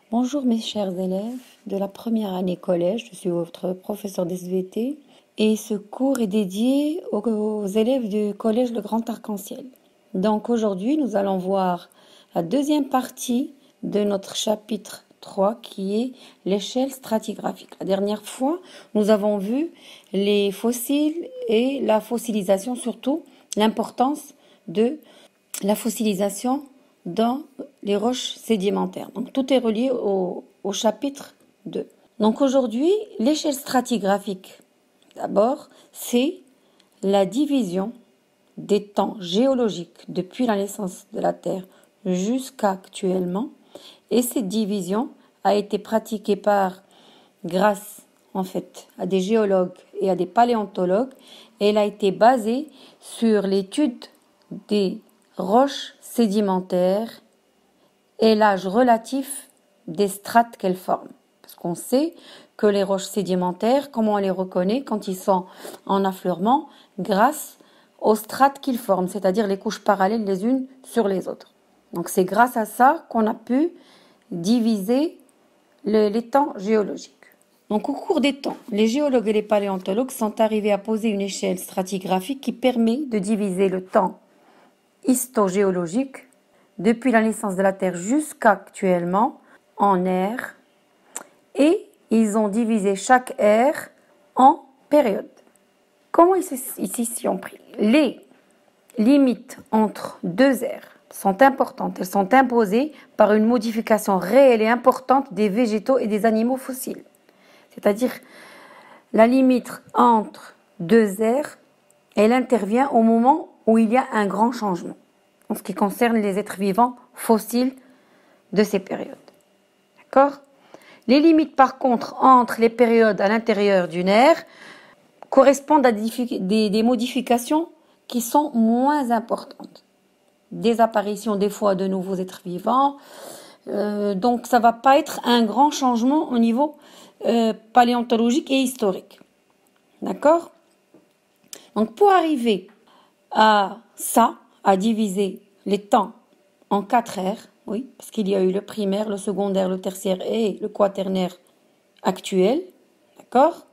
Bonjour mes chers élèves de la première année collège, je suis votre professeur d'SVT et ce cours est dédié aux élèves du collège Le Grand Arc-en-Ciel. Donc aujourd'hui nous allons voir la deuxième partie de notre chapitre 3 qui est l'échelle stratigraphique. La dernière fois nous avons vu les fossiles et la fossilisation, surtout l'importance de la fossilisation dans les roches sédimentaires. Donc tout est relié au chapitre 2. Donc aujourd'hui, l'échelle stratigraphique, d'abord, c'est la division des temps géologiques depuis la naissance de la Terre jusqu'à actuellement. Et cette division a été pratiquée grâce à des géologues et à des paléontologues. Et elle a été basée sur l'étude des roches sédimentaires et l'âge relatif des strates qu'elles forment. Parce qu'on sait que les roches sédimentaires, comment on les reconnaît quand ils sont en affleurement, grâce aux strates qu'ils forment, c'est-à-dire les couches parallèles les unes sur les autres. Donc c'est grâce à ça qu'on a pu diviser les temps géologiques. Donc au cours des temps, les géologues et les paléontologues sont arrivés à poser une échelle stratigraphique qui permet de diviser le temps histogéologique depuis la naissance de la Terre jusqu'à actuellement en ères, et ils ont divisé chaque ère en périodes. Comment ils s'y ont pris? Les limites entre deux ères sont importantes. Elles sont imposées par une modification réelle et importante des végétaux et des animaux fossiles. C'est-à-dire la limite entre deux ères, elle intervient au moment où il y a un grand changement en ce qui concerne les êtres vivants fossiles de ces périodes. D'accord ? Les limites, par contre, entre les périodes à l'intérieur d'une ère correspondent à des modifications qui sont moins importantes. Des apparitions, des fois, de nouveaux êtres vivants. Donc, ça ne va pas être un grand changement au niveau paléontologique et historique. D'accord ? Donc, pour arriver à ça, à diviser les temps en 4 ères, oui, parce qu'il y a eu le primaire, le secondaire, le tertiaire et le quaternaire actuel, d'accord?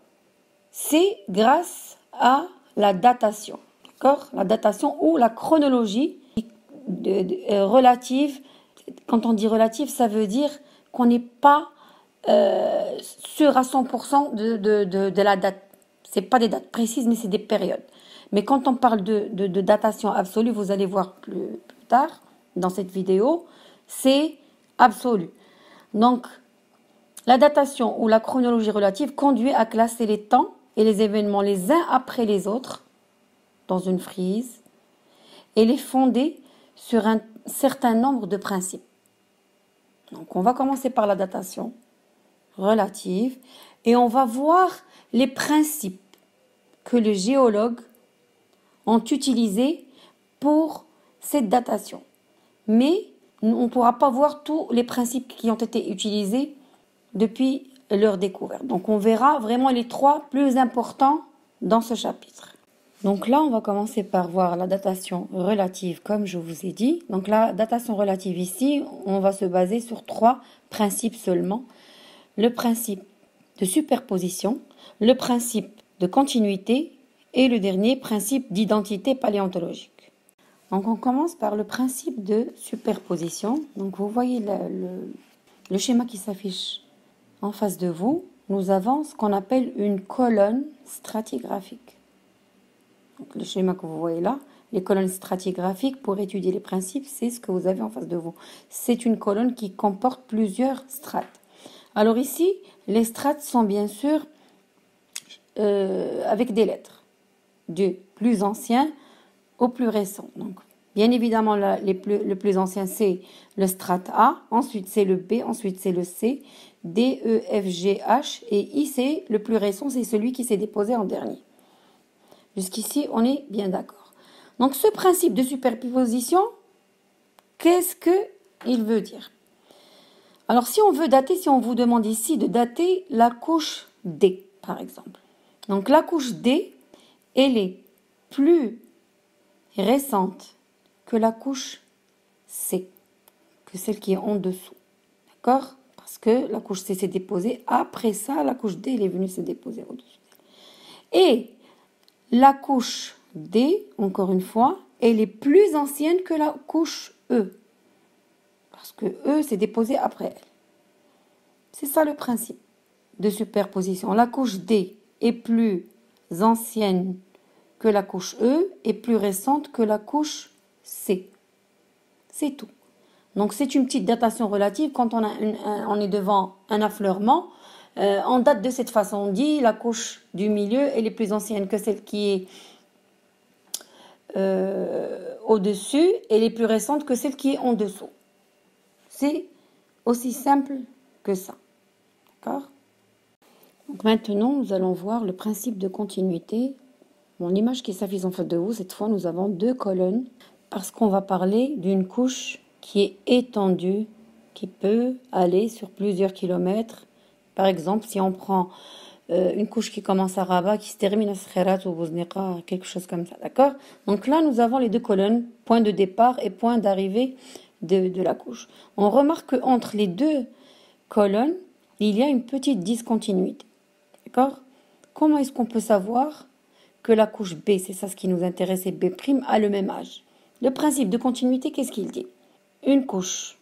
C'est grâce à la datation, d'accord? La datation ou la chronologie relative. Quand on dit relative, ça veut dire qu'on n'est pas sûr à 100% de la date. C'est pas des dates précises, mais c'est des périodes. Mais quand on parle de datation absolue, vous allez voir plus tard dans cette vidéo, c'est absolu. Donc, la datation ou la chronologie relative conduit à classer les temps et les événements les uns après les autres dans une frise et les fonder sur un certain nombre de principes. Donc, on va commencer par la datation relative et on va voir les principes que les géologues ont utilisés pour cette datation. Mais on ne pourra pas voir tous les principes qui ont été utilisés depuis leur découverte. Donc on verra vraiment les 3 plus importants dans ce chapitre. Donc là, on va commencer par voir la datation relative, comme je vous ai dit. Donc la datation relative ici, on va se baser sur 3 principes seulement. Le principe de superposition, le principe de continuité et le dernier principe d'identité paléontologique. Donc on commence par le principe de superposition. Donc vous voyez le schéma qui s'affiche en face de vous. Nous avons ce qu'on appelle une colonne stratigraphique. Donc le schéma que vous voyez là, les colonnes stratigraphiques pour étudier les principes, c'est ce que vous avez en face de vous. C'est une colonne qui comporte plusieurs strates. Alors ici, les strates sont bien sûr avec des lettres, du plus ancien au plus récent. Donc, bien évidemment, le plus ancien, c'est le strate A, ensuite c'est le B, ensuite c'est le C, D, E, F, G, H, et I, c'est le plus récent, c'est celui qui s'est déposé en dernier. Jusqu'ici, on est bien d'accord. Donc, ce principe de superposition, qu'est-ce qu'il veut dire? Alors, si on veut dater, si on vous demande ici de dater la couche D, par exemple. Donc, la couche D, elle est plus récente que la couche C, que celle qui est en dessous. D'accord? Parce Parce que la couche C s'est déposée. Après ça, la couche D, elle est venue se déposer au-dessus. Et la couche D, encore une fois, elle est plus ancienne que la couche E. Parce que E s'est déposée après elle. C'est ça le principe de superposition. La couche D est plus ancienne que la couche E et plus récente que la couche C. C'est tout. Donc c'est une petite datation relative. Quand on est devant un affleurement, on date de cette façon. On dit la couche du milieu, elle est plus ancienne que celle qui est au-dessus, et elle est plus récente que celle qui est en dessous. C'est aussi simple que ça. D'accord? Donc maintenant, nous allons voir le principe de continuité. Bon, l'image qui s'affiche en face de vous, cette fois, nous avons deux colonnes parce qu'on va parler d'une couche qui est étendue, qui peut aller sur plusieurs kilomètres. Par exemple, si on prend une couche qui commence à Rabat, qui se termine à Skhirat ou Bouzniqa, quelque chose comme ça, d'accord? Donc là, nous avons les deux colonnes, point de départ et point d'arrivée de la couche. On remarque qu'entre les deux colonnes, il y a une petite discontinuité, d'accord? Comment est-ce qu'on peut savoir que la couche B, c'est ça ce qui nous intéresse, et B', a le même âge? Le principe de continuité, qu'est-ce qu'il dit? Une couche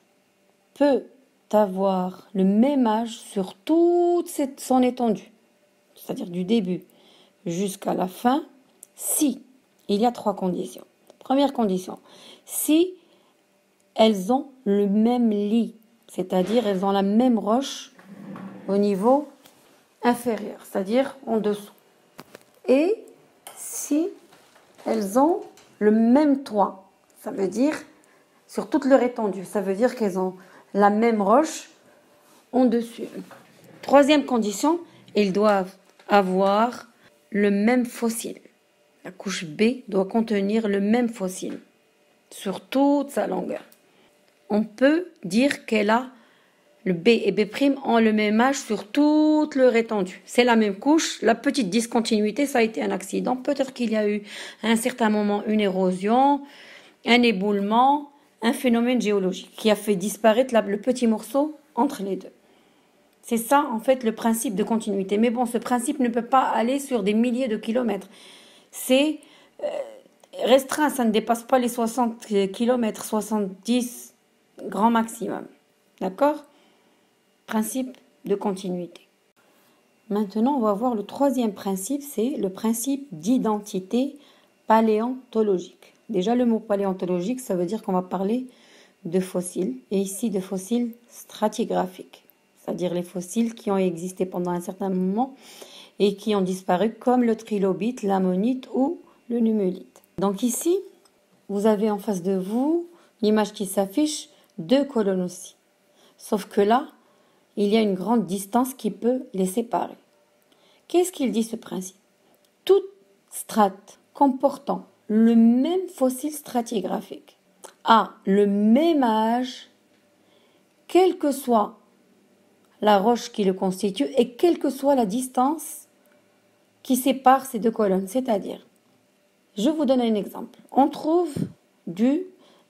peut avoir le même âge sur toute son étendue, c'est-à-dire du début jusqu'à la fin, si il y a trois conditions. Première condition, si elles ont le même lit, c'est-à-dire elles ont la même roche au niveau inférieur, c'est-à-dire en dessous. Et si elles ont le même toit, ça veut dire sur toute leur étendue, ça veut dire qu'elles ont la même roche en dessus. Troisième condition, ils doivent avoir le même fossile. La couche B doit contenir le même fossile sur toute sa longueur. On peut dire qu'elle a le B et B' ont le même âge sur toute leur étendue. C'est la même couche. La petite discontinuité, ça a été un accident. Peut-être qu'il y a eu à un certain moment une érosion, un éboulement, un phénomène géologique qui a fait disparaître le petit morceau entre les deux. C'est ça, en fait, le principe de continuité. Mais bon, ce principe ne peut pas aller sur des milliers de kilomètres. C'est restreint, ça ne dépasse pas les 60 kilomètres, 70 grand maximum. D'accord? Principe de continuité. Maintenant, on va voir le troisième principe, c'est le principe d'identité paléontologique. Déjà, le mot paléontologique, ça veut dire qu'on va parler de fossiles, et ici de fossiles stratigraphiques, c'est-à-dire les fossiles qui ont existé pendant un certain moment et qui ont disparu, comme le trilobite, l'ammonite ou le nummulites. Donc ici, vous avez en face de vous l'image qui s'affiche, deux colonnes aussi. Sauf que là, il y a une grande distance qui peut les séparer. Qu'est-ce qu'il dit ce principe? Toute strate comportant le même fossile stratigraphique a le même âge, quelle que soit la roche qui le constitue et quelle que soit la distance qui sépare ces deux colonnes. C'est-à-dire, je vous donne un exemple. On trouve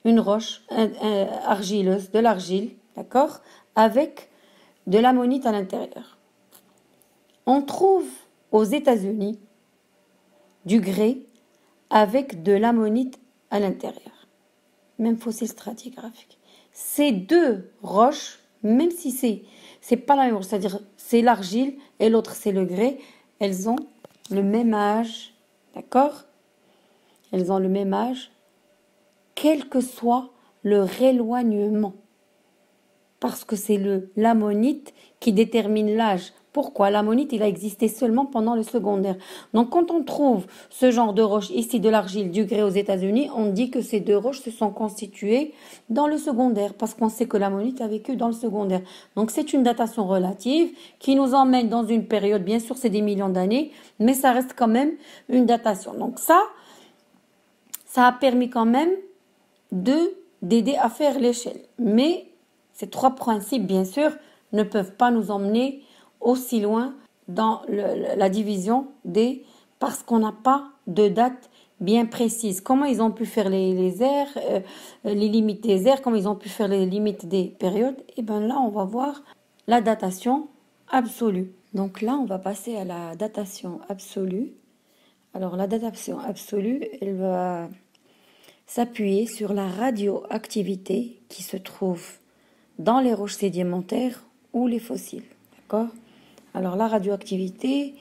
une roche argileuse, de l'argile, d'accord, avec de l'ammonite à l'intérieur. On trouve aux États-Unis du grès avec de l'ammonite à l'intérieur. Même fossile stratigraphique. Ces deux roches, même si c'est pas la même roche, c'est-à-dire c'est l'argile et l'autre c'est le grès, elles ont le même âge, d'accord? Elles ont le même âge, quel que soit leur éloignement. Parce que c'est l'ammonite qui détermine l'âge. Pourquoi? L'ammonite, il a existé seulement pendant le secondaire. Donc, quand on trouve ce genre de roche, ici de l'argile, du grès aux États-Unis, on dit que ces deux roches se sont constituées dans le secondaire, parce qu'on sait que l'ammonite a vécu dans le secondaire. Donc, c'est une datation relative qui nous emmène dans une période, bien sûr, c'est des millions d'années, mais ça reste quand même une datation. Donc, ça a permis quand même d'aider à faire l'échelle. Mais ces trois principes, bien sûr, ne peuvent pas nous emmener aussi loin dans la division parce qu'on n'a pas de date bien précise. Comment ils ont pu faire les aires, les limites des aires, comment ils ont pu faire les limites des périodes? Et bien là, on va voir la datation absolue. Donc là, on va passer à la datation absolue. Alors la datation absolue, elle va s'appuyer sur la radioactivité qui se trouve dans les roches sédimentaires ou les fossiles. D'accord? Alors la radioactivité,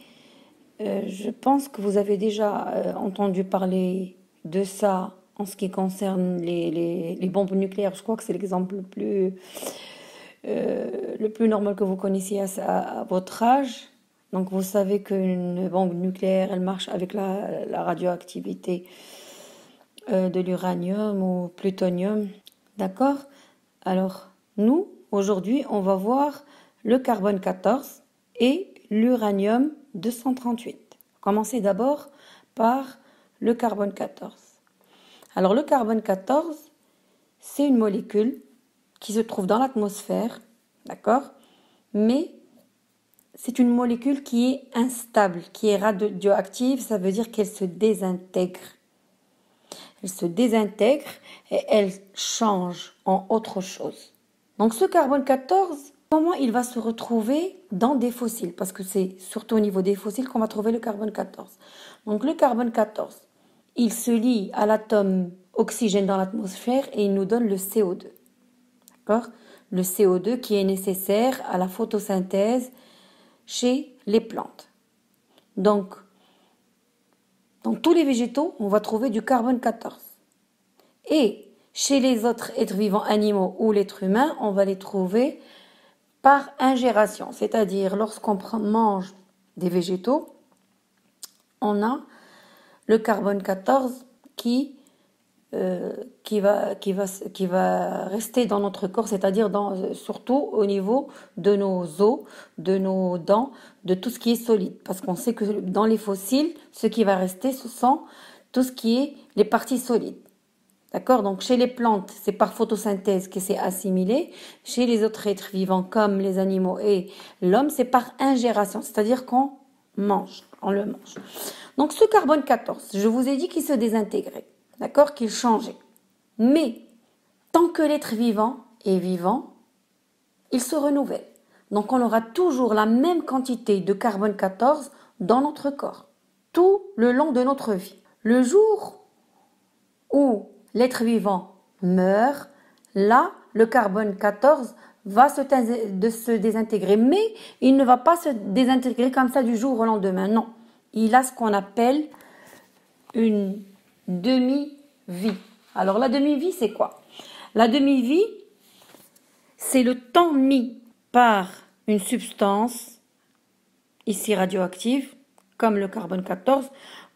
je pense que vous avez déjà entendu parler de ça en ce qui concerne les bombes nucléaires. Je crois que c'est l'exemple le plus normal que vous connaissiez à votre âge. Donc vous savez qu'une bombe nucléaire, elle marche avec la radioactivité de l'uranium ou plutonium. D'accord? Alors, nous, aujourd'hui, on va voir le carbone 14 et l'uranium 238. Commencez d'abord par le carbone 14. Alors, le carbone 14, c'est une molécule qui se trouve dans l'atmosphère, d'accord? Mais c'est une molécule qui est instable, qui est radioactive, ça veut dire qu'elle se désintègre. Elle se désintègre et elle change en autre chose. Donc ce carbone 14, comment il va se retrouver dans des fossiles? Parce que c'est surtout au niveau des fossiles qu'on va trouver le carbone 14. Donc le carbone 14, il se lie à l'atome oxygène dans l'atmosphère et il nous donne le CO2. D'accord? Le CO2 qui est nécessaire à la photosynthèse chez les plantes. Donc, dans tous les végétaux, on va trouver du carbone 14. Et chez les autres êtres vivants animaux ou l'être humain, on va les trouver par ingération. C'est-à-dire, lorsqu'on mange des végétaux, on a le carbone 14 qui va rester dans notre corps, c'est-à-dire surtout au niveau de nos os, de nos dents, de tout ce qui est solide. Parce qu'on sait que dans les fossiles, ce qui va rester, ce sont tout ce qui est les parties solides. D'accord? Donc chez les plantes, c'est par photosynthèse que c'est assimilé. Chez les autres êtres vivants, comme les animaux et l'homme, c'est par ingération, c'est-à-dire qu'on mange, on le mange. Donc ce carbone 14, je vous ai dit qu'il se désintégrait. D'accord, qu'il changeait. Mais tant que l'être vivant est vivant, il se renouvelle. Donc on aura toujours la même quantité de carbone 14 dans notre corps, tout le long de notre vie. Le jour où l'être vivant meurt, là, le carbone 14 va se désintégrer. Mais il ne va pas se désintégrer comme ça du jour au lendemain. Non, il a ce qu'on appelle une demi-vie. Alors la demi-vie, c'est quoi? La demi-vie, c'est le temps mis par une substance, ici radioactive, comme le carbone 14,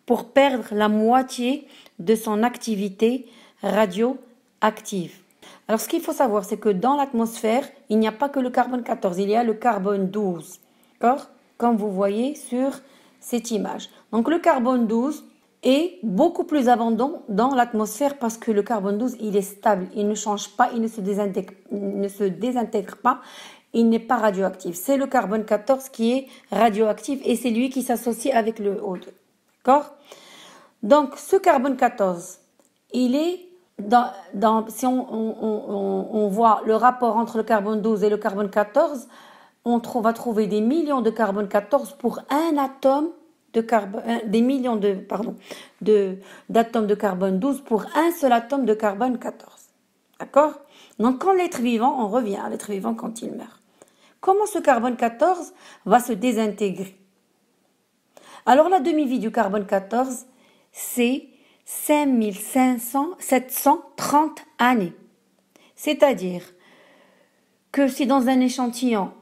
pour perdre la moitié de son activité radioactive. Alors ce qu'il faut savoir, c'est que dans l'atmosphère, il n'y a pas que le carbone 14, il y a le carbone 12. D'accord? Comme vous voyez sur cette image. Donc le carbone 12 est beaucoup plus abondant dans l'atmosphère parce que le carbone 12, il est stable, il ne change pas, il ne se désintègre pas, il n'est pas radioactif. C'est le carbone 14 qui est radioactif et c'est lui qui s'associe avec le O2. D'accord? Donc ce carbone 14, il est si on voit le rapport entre le carbone 12 et le carbone 14, va trouver des millions de carbone 14 pour un atome de carbone, des millions d'atomes de carbone 12 pour un seul atome de carbone 14. D'accord? Donc quand l'être vivant, on revient à l'être vivant quand il meurt. Comment ce carbone 14 va se désintégrer? Alors la demi-vie du carbone 14, c'est 5730 années. C'est-à-dire que si dans un échantillon,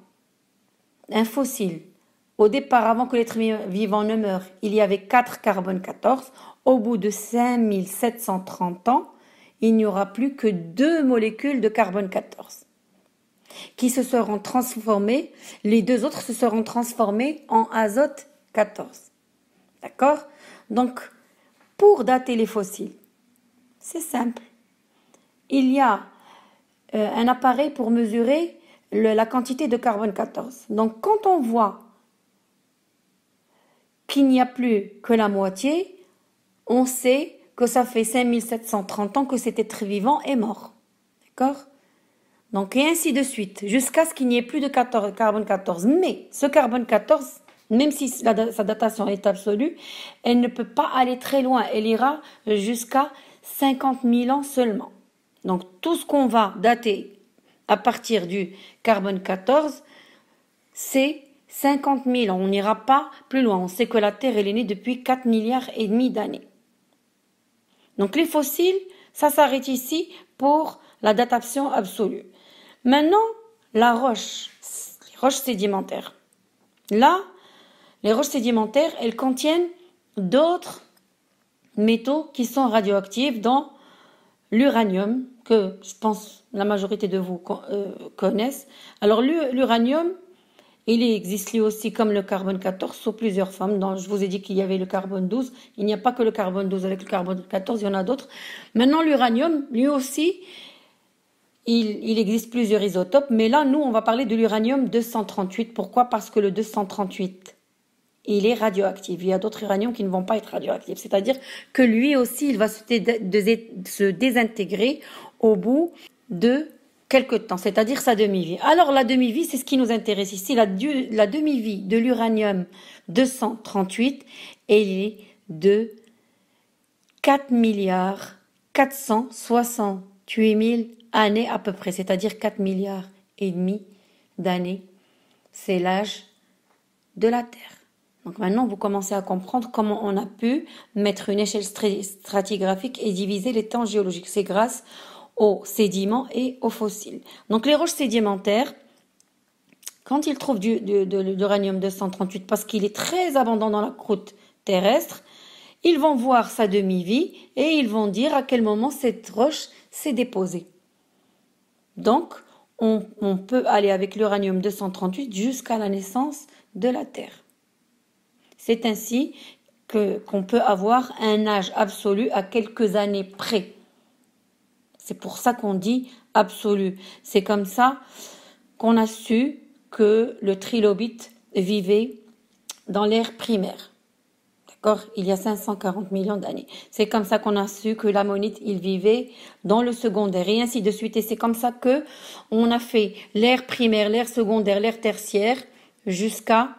un fossile, au départ, avant que l'être vivant ne meure, il y avait 4 carbone 14, au bout de 5730 ans, il n'y aura plus que 2 molécules de carbone 14 qui se seront transformées, les 2 autres se seront transformées en azote 14. D'accord? Donc, pour dater les fossiles, c'est simple. Il y a un appareil pour mesurer la quantité de carbone 14. Donc, quand on voit qu'il n'y a plus que la moitié, on sait que ça fait 5730 ans que cet être vivant est mort. D'accord? Donc, et ainsi de suite, jusqu'à ce qu'il n'y ait plus de carbone 14. Mais ce carbone 14, même si sa datation est absolue, elle ne peut pas aller très loin. Elle ira jusqu'à 50 000 ans seulement. Donc, tout ce qu'on va dater à partir du carbone 14, c'est 50 000 ans. On n'ira pas plus loin. On sait que la Terre, elle est née depuis 4 milliards et demi d'années. Donc, les fossiles, ça s'arrête ici pour la datation absolue. Maintenant, les roches sédimentaires. Là, les roches sédimentaires, elles contiennent d'autres métaux qui sont radioactifs, dont l'uranium, que je pense la majorité de vous connaissent. Alors, l'uranium, il existe lui aussi comme le carbone 14 sous plusieurs formes. Donc, je vous ai dit qu'il y avait le carbone 12. Il n'y a pas que le carbone 12 avec le carbone 14, il y en a d'autres. Maintenant, l'uranium, lui aussi, il existe plusieurs isotopes. Mais là, nous, on va parler de l'uranium 238. Pourquoi? Parce que le 238, il est radioactif. Il y a d'autres uraniums qui ne vont pas être radioactifs. C'est-à-dire que lui aussi, il va se désintégrer au bout de quelque temps, c'est-à-dire sa demi-vie. Alors, la demi-vie, c'est ce qui nous intéresse ici. La demi-vie de l'uranium 238, elle est de 4 milliards 468 000 années à peu près, c'est-à-dire 4 milliards et demi d'années. C'est l'âge de la Terre. Donc maintenant, vous commencez à comprendre comment on a pu mettre une échelle stratigraphique et diviser les temps géologiques. C'est grâce aux sédiments et aux fossiles. Donc les roches sédimentaires, quand ils trouvent de l'uranium 238, parce qu'il est très abondant dans la croûte terrestre, ils vont voir sa demi-vie et ils vont dire à quel moment cette roche s'est déposée. Donc, on peut aller avec l'uranium 238 jusqu'à la naissance de la Terre. C'est ainsi qu'on peut avoir un âge absolu à quelques années près. C'est pour ça qu'on dit absolu. C'est comme ça qu'on a su que le trilobite vivait dans l'ère primaire. D'accord? Il y a 540 millions d'années. C'est comme ça qu'on a su que l'ammonite, il vivait dans le secondaire et ainsi de suite. Et c'est comme ça que on a fait l'ère primaire, l'ère secondaire, l'ère tertiaire jusqu'à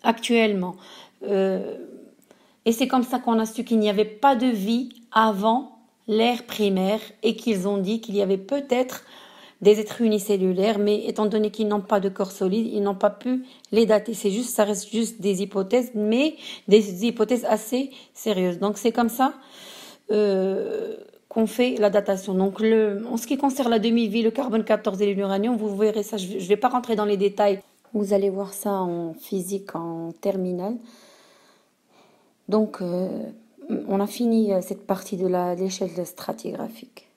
actuellement. Et c'est comme ça qu'on a su qu'il n'y avait pas de vie avant l'ère primaire et qu'ils ont dit qu'il y avait peut-être des êtres unicellulaires, mais étant donné qu'ils n'ont pas de corps solide, ils n'ont pas pu les dater. Ça reste juste des hypothèses, mais des hypothèses assez sérieuses. Donc c'est comme ça qu'on fait la datation. Donc en ce qui concerne la demi-vie, le carbone 14 et l'uranium, vous verrez ça, je ne vais pas rentrer dans les détails. Vous allez voir ça en physique, en terminale. Donc, on a fini cette partie de l'échelle stratigraphique.